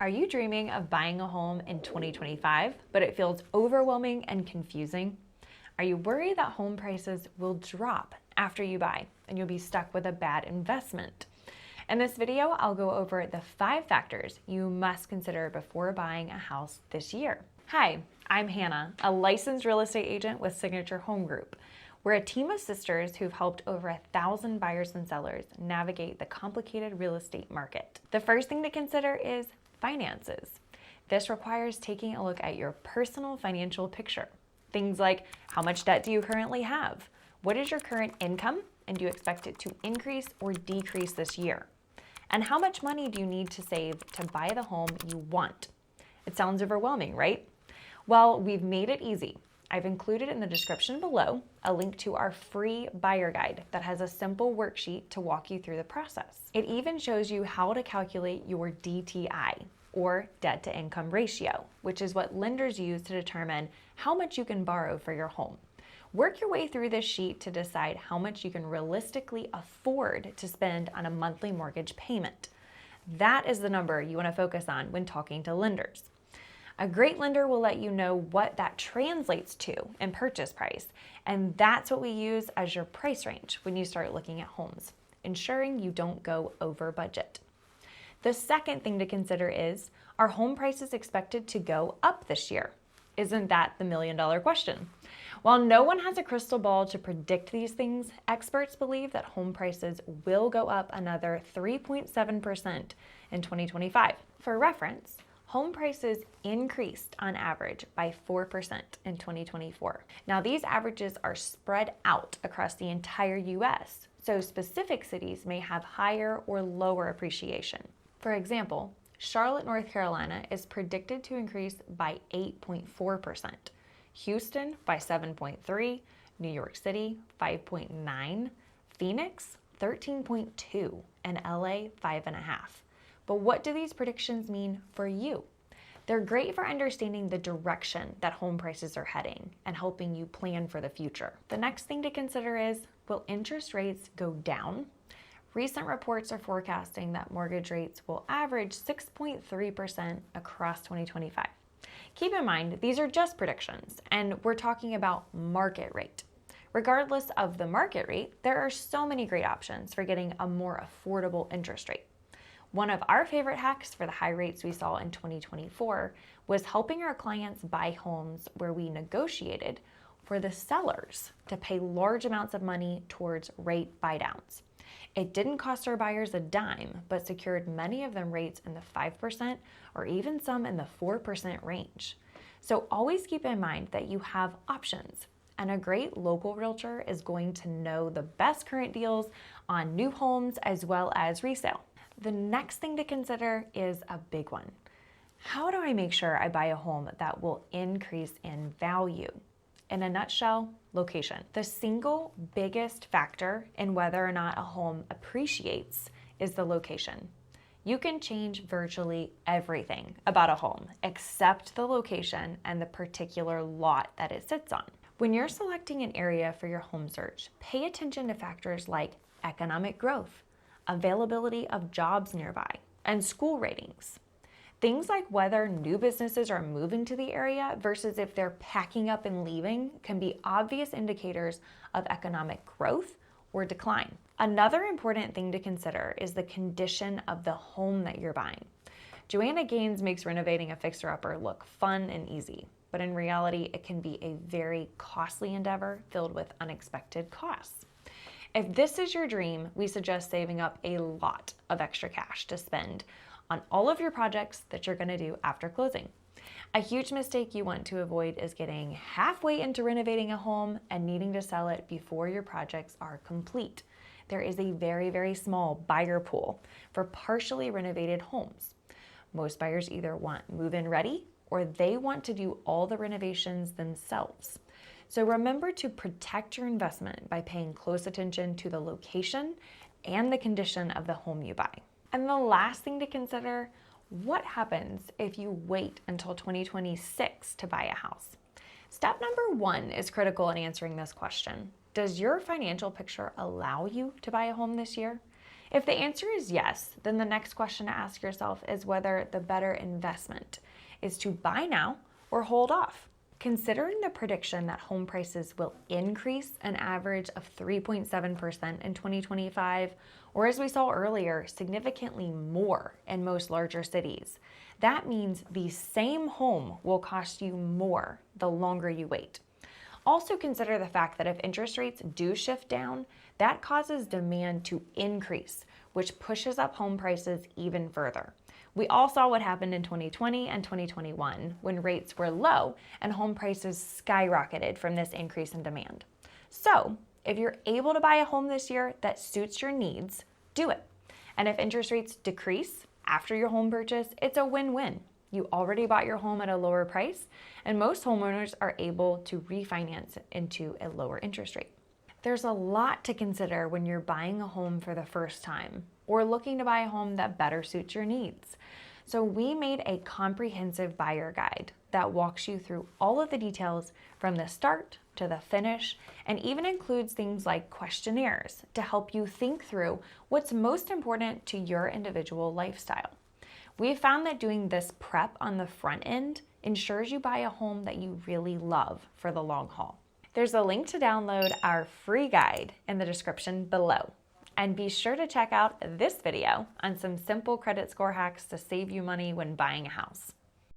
Are you dreaming of buying a home in 2025, but it feels overwhelming and confusing? Are you worried that home prices will drop after you buy and you'll be stuck with a bad investment? In this video, I'll go over the 5 factors you must consider before buying a house this year. Hi, I'm Hannah, a licensed real estate agent with Signature Home Group. We're a team of sisters who've helped over 1,000 buyers and sellers navigate the complicated real estate market. The first thing to consider is finances. This requires taking a look at your personal financial picture. Things like, how much debt do you currently have? What is your current income? And do you expect it to increase or decrease this year? And how much money do you need to save to buy the home you want? It sounds overwhelming, right? Well, we've made it easy. I've included in the description below a link to our free buyer guide that has a simple worksheet to walk you through the process. It even shows you how to calculate your DTI, or debt to income ratio, which is what lenders use to determine how much you can borrow for your home. Work your way through this sheet to decide how much you can realistically afford to spend on a monthly mortgage payment. That is the number you want to focus on when talking to lenders. A great lender will let you know what that translates to in purchase price, and that's what we use as your price range when you start looking at homes, ensuring you don't go over budget. The second thing to consider is, are home prices expected to go up this year? Isn't that the million-dollar question? While no one has a crystal ball to predict these things, experts believe that home prices will go up another 3.7% in 2025. For reference, home prices increased on average by 4% in 2024. Now, these averages are spread out across the entire US, so specific cities may have higher or lower appreciation. For example, Charlotte, North Carolina is predicted to increase by 8.4%, Houston by 7.3%, New York City 5.9%, Phoenix 13.2%, and LA 5.5%. But what do these predictions mean for you? They're great for understanding the direction that home prices are heading and helping you plan for the future. The next thing to consider is, will interest rates go down? Recent reports are forecasting that mortgage rates will average 6.3% across 2025. Keep in mind, these are just predictions, and we're talking about market rate. Regardless of the market rate, there are so many great options for getting a more affordable interest rate. One of our favorite hacks for the high rates we saw in 2024 was helping our clients buy homes where we negotiated for the sellers to pay large amounts of money towards rate buydowns. It didn't cost our buyers a dime, but secured many of them rates in the 5% or even some in the 4% range. So always keep in mind that you have options, and a great local realtor is going to know the best current deals on new homes as well as resale. The next thing to consider is a big one. How do I make sure I buy a home that will increase in value? In a nutshell, location. The single biggest factor in whether or not a home appreciates is the location. You can change virtually everything about a home except the location and the particular lot that it sits on. When you're selecting an area for your home search, pay attention to factors like economic growth, availability of jobs nearby, and school ratings. Things like whether new businesses are moving to the area versus if they're packing up and leaving can be obvious indicators of economic growth or decline. Another important thing to consider is the condition of the home that you're buying. Joanna Gaines makes renovating a fixer-upper look fun and easy, but in reality, it can be a very costly endeavor filled with unexpected costs. If this is your dream, we suggest saving up a lot of extra cash to spend on all of your projects that you're going to do after closing. A huge mistake you want to avoid is getting halfway into renovating a home and needing to sell it before your projects are complete. There is a very, very small buyer pool for partially renovated homes. Most buyers either want move-in ready or they want to do all the renovations themselves. So remember to protect your investment by paying close attention to the location and the condition of the home you buy. And the last thing to consider, what happens if you wait until 2026 to buy a house? Step number 1 is critical in answering this question. Does your financial picture allow you to buy a home this year? If the answer is yes, then the next question to ask yourself is whether the better investment is to buy now or hold off. Considering the prediction that home prices will increase an average of 3.7% in 2025, or as we saw earlier, significantly more in most larger cities, that means the same home will cost you more the longer you wait. Also consider the fact that if interest rates do shift down, that causes demand to increase, which pushes up home prices even further. We all saw what happened in 2020 and 2021 when rates were low and home prices skyrocketed from this increase in demand. So, if you're able to buy a home this year that suits your needs, do it. And if interest rates decrease after your home purchase, it's a win-win. You already bought your home at a lower price, and most homeowners are able to refinance into a lower interest rate. There's a lot to consider when you're buying a home for the first time or looking to buy a home that better suits your needs. So we made a comprehensive buyer guide that walks you through all of the details from the start to the finish, and even includes things like questionnaires to help you think through what's most important to your individual lifestyle. We found that doing this prep on the front end ensures you buy a home that you really love for the long haul. There's a link to download our free guide in the description below. And be sure to check out this video on some simple credit score hacks to save you money when buying a house.